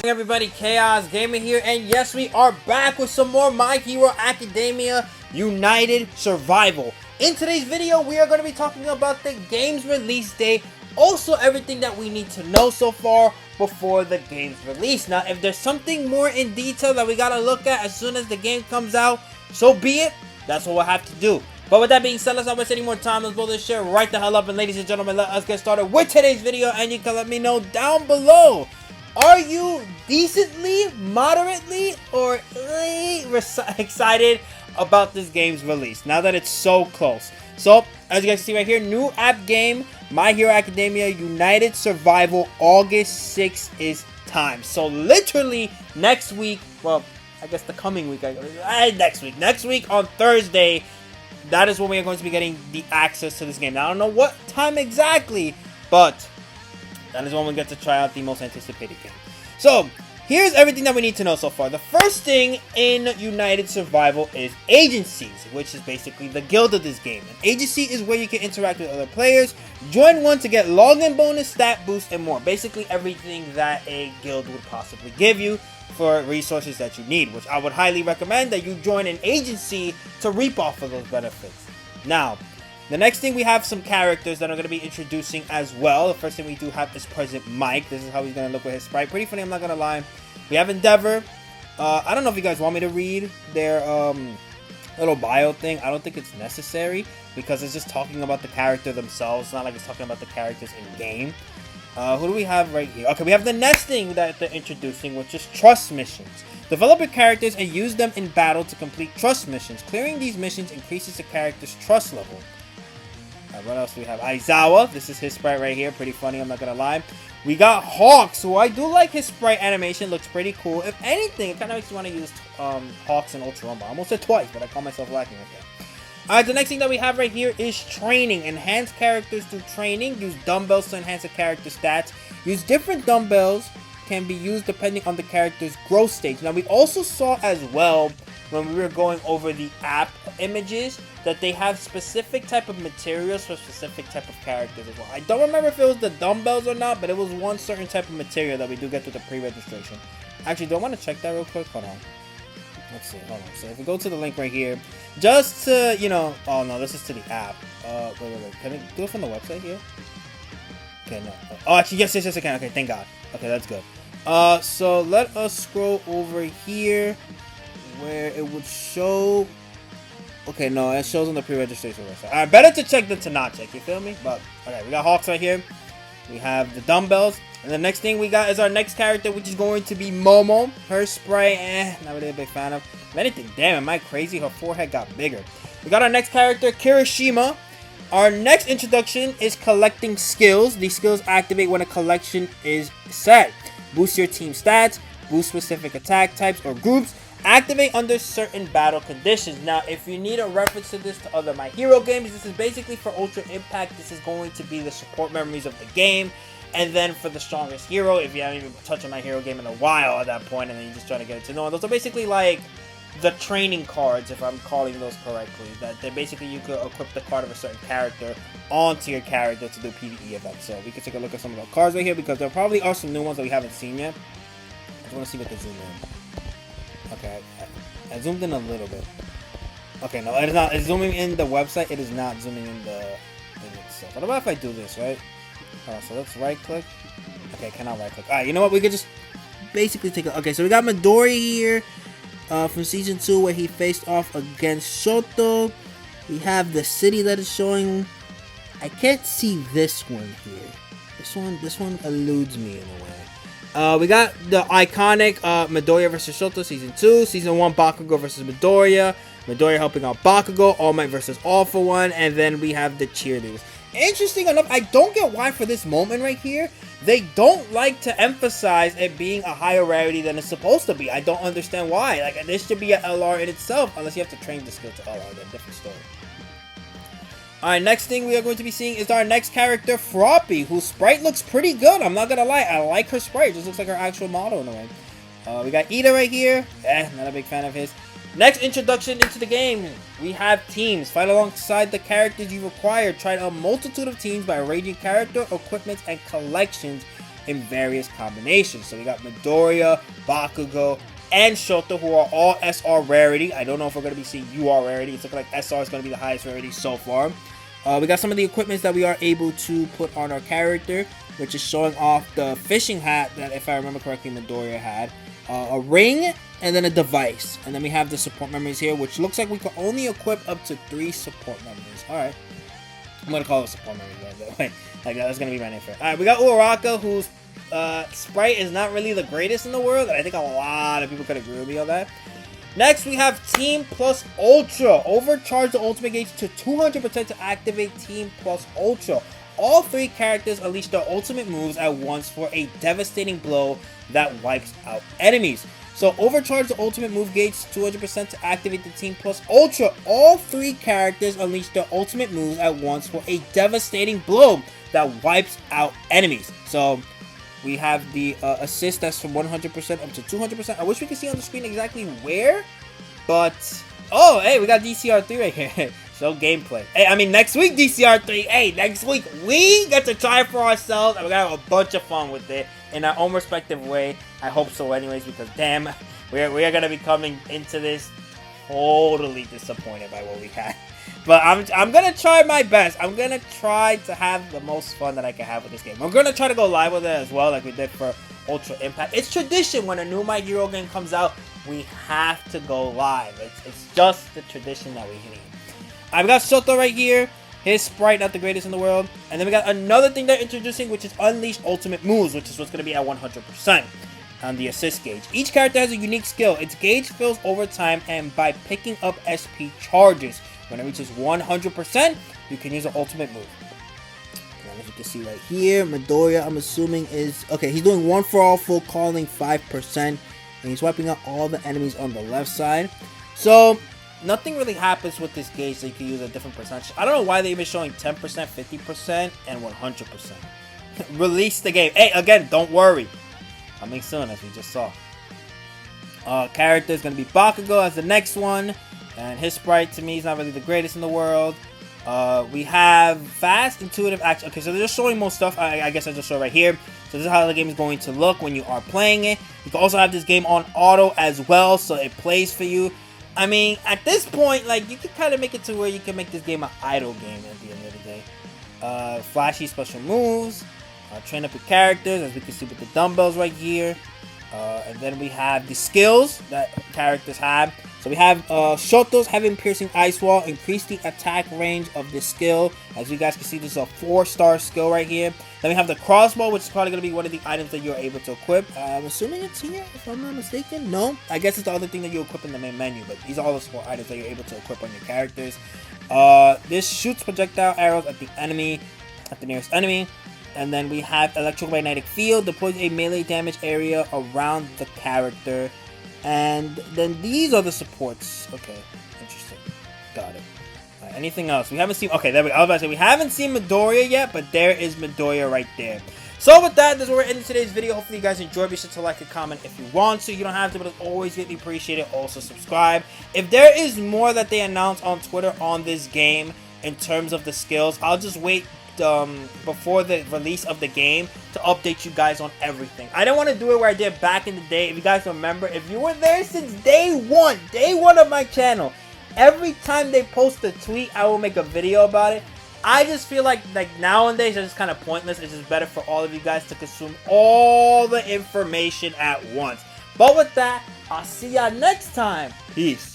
Everybody, Chaos Gaming here, and yes, we are back with some more My Hero Academia United Survival. In today's video, we are going to be talking about the game's release date, also everything that we need to know so far before the game's release. Now, if there's something more in detail that we got to look at as soon as the game comes out, so be it. That's what we'll have to do. But with that being said, let's not waste any more time. Let's blow this shit right the hell up. And ladies and gentlemen, let us get started with today's video. And you can let me know down below. Are you decently, moderately, or excited about this game's release now that it's so close? So, as you guys can see right here, new app game, My Hero Academia United Survival, August 6th is time. So, literally next week, well, I guess the coming week, next week on Thursday, that is when we are going to be getting the access to this game. Now, I don't know what time exactly, but that is when we get to try out the most anticipated game. So, here's everything that we need to know so far. The first thing in United Survival is agencies, which is basically the guild of this game. An agency is where you can interact with other players, join one to get login bonus, stat boost, and more. Basically everything that a guild would possibly give you for resources that you need, which I would highly recommend that you join an agency to reap off of those benefits. Now, the next thing, we have some characters that I'm going to be introducing as well. The first thing we do have is President Mike. This is how he's going to look with his sprite. Pretty funny, I'm not going to lie. We have Endeavor. I don't know if you guys want me to read their little bio thing. I don't think it's necessary because it's just talking about the character themselves. It's not like it's talking about the characters in game. Who do we have right here? Okay, we have the next thing that they're introducing, which is trust missions. Develop your characters and use them in battle to complete trust missions. Clearing these missions increases the character's trust level. What else do we have? Aizawa. This is his sprite right here. Pretty funny, I'm not gonna lie. We got Hawks, who I do like his sprite animation. Looks pretty cool. If anything, it kind of makes me want to use Hawks in Ultra Rumble. I almost said twice, but I call myself lacking right there. Alright, the next thing that we have right here is training. Enhance characters through training. Use dumbbells to enhance the character stats. Use different dumbbells. Can be used depending on the character's growth stage. Now, we also saw as well, when we were going over the app images, that they have specific type of materials for specific type of characters as well. I don't remember if it was the dumbbells or not, but it was one certain type of material that we do get through the pre-registration. Actually, do I want to check that real quick? Hold on. Let's see. Hold on. So if we go to the link right here, just to, you know, oh no, this is to the app. Wait. Can I do it from the website here? Okay, no. Oh, actually, yes, I can. Okay, thank God. Okay, that's good. So let us scroll over here where it would show. Okay, no, it shows on the pre-registration website. Alright, better to check than to not check, you feel me? But, okay, we got Hawks right here. We have the dumbbells. And the next thing we got is our next character, which is going to be Momo. Her sprite, not really a big fan of. If anything, damn, am I crazy? Her forehead got bigger. We got our next character, Kirishima. Our next introduction is collecting skills. These skills activate when a collection is set. Boost your team stats, boost specific attack types or groups, activate under certain battle conditions. Now, if you need a reference to this to other My Hero games, this is basically for Ultra Impact. This is going to be the support memories of the game. And then for the strongest hero, if you haven't even touched a My Hero game in a while at that point, and then you're just trying to get to know, those are basically like the training cards, if I'm calling those correctly. That they basically, you could equip the card of a certain character onto your character to do PvE events. So we can take a look at some of the cards right here, because there probably are some new ones that we haven't seen yet. I just want to see what they zoom in. Okay, I zoomed in a little bit. Okay, no, it is not. It's zooming in the website. It is not zooming in the thing itself. What about if I do this, right? Alright, so let's right click. Okay, I cannot right click. Alright, you know what? We could just basically take a... Okay, so we got Midori here from Season 2 where he faced off against Shoto. We have the city that is showing. I can't see this one here. This one eludes me in a way. We got the iconic Midoriya versus Shoto Season 2. Season 1, Bakugo versus Midoriya. Midoriya helping out Bakugo. All Might versus All For One. And then we have the cheerleaders. Interesting enough, I don't get why for this moment right here, they don't like to emphasize it being a higher rarity than it's supposed to be. I don't understand why. Like, this should be an LR in itself, unless you have to train the skill to LR. That's a different story. Alright, next thing we are going to be seeing is our next character, Froppy, whose sprite looks pretty good. I'm not gonna lie, I like her sprite. It just looks like her actual model in a way. We got Ida right here. Not a big fan of his. Next introduction into the game, we have teams. Fight alongside the characters you require. Try a multitude of teams by arranging character, equipment, and collections in various combinations. So we got Midoriya, Bakugo, and Shoto, who are all SR rarity. I don't know if we're going to be seeing UR rarity. It's looking like SR is going to be the highest rarity so far. We got some of the equipments that we are able to put on our character, which is showing off the fishing hat that, if I remember correctly, Midoriya had. A ring, and then a device. And then we have the support memories here, which looks like we can only equip up to 3 support memories. Alright. I'm going to call it support memories, by the way. Like, that's going to be my name for it. Alright, we got Uraraka, whose sprite is not really the greatest in the world, and I think a lot of people could agree with me on that. Next, we have Team Plus Ultra. Overcharge the ultimate gauge to 200% to activate Team Plus Ultra. All 3 characters unleash their ultimate moves at once for a devastating blow that wipes out enemies. So, overcharge the ultimate move gauge to 200% to activate the Team Plus Ultra. All 3 characters unleash their ultimate moves at once for a devastating blow that wipes out enemies. So, we have the assist that's from 100% up to 200%. I wish we could see on the screen exactly where, but... Oh, hey, we got DCR3 right here. So, gameplay. Hey, I mean, next week, DCR3. Hey, next week, we get to try it for ourselves, and we're going to have a bunch of fun with it in our own respective way. I hope so anyways, because, damn, we are going to be coming into this totally disappointed by what we had. But I'm going to try my best. I'm going to try to have the most fun that I can have with this game. I'm going to try to go live with it as well, like we did for Ultra Impact. It's tradition when a new My Hero game comes out, we have to go live. It's just the tradition that we need. I've got Shoto right here. His sprite, not the greatest in the world. And then we got another thing they're introducing, which is Unleashed Ultimate Moves, which is what's going to be at 100% on the assist gauge. Each character has a unique skill. Its gauge fills over time and by picking up SP charges. When it reaches 100%, you can use an ultimate move. And as you can see right here, Midoriya, I'm assuming is... Okay, he's doing 1 for all, full calling, 5%. And he's wiping out all the enemies on the left side. So, nothing really happens with this gauge, so you can use a different percentage. I don't know why they're even showing 10%, 50%, and 100%. Release the game. Hey, again, don't worry. Coming soon, as we just saw. Character is going to be Bakugo as the next one. And his sprite, to me, is not really the greatest in the world. We have fast, intuitive action. Okay, so they're just showing more stuff. I guess I just show right here. So this is how the game is going to look when you are playing it. You can also have this game on auto as well, so it plays for you. I mean, at this point, like, you can kind of make it to where you can make this game an idle game at the end of the day. Flashy special moves. Train up your characters, as we can see with the dumbbells right here. And then we have the skills that characters have. So we have Shoto's Heaven Piercing Ice Wall. Increase the attack range of this skill. As you guys can see, this is a 4-star skill right here. Then we have the crossbow, which is probably going to be one of the items that you're able to equip. I'm assuming it's here, if I'm not mistaken. No, I guess it's the other thing that you equip in the main menu. But these are all the support items that you're able to equip on your characters. This shoots projectile arrows at the nearest enemy. And then we have Electromagnetic Field. Deploys a melee damage area around the character. And then these are the supports. Okay, interesting. Got it. Anything else? We haven't seen... Okay, there we go. I was about to say, we haven't seen Midoriya yet, but there is Midoriya right there. So with that, this is where we're ending today's video. Hopefully you guys enjoyed. Be sure to like and comment if you want to. You don't have to, but it's always greatly appreciated. Also subscribe. If there is more that they announce on Twitter on this game in terms of the skills, I'll just wait before the release of the game to update you guys on everything. I don't want to do it where I did back in the day. If you guys remember, if you were there since day one of my channel, every time they post a tweet, I will make a video about it. I just feel like nowadays it's just kind of pointless. It's just better for all of you guys to consume all the information at once. But with that, I'll see y'all next time. Peace.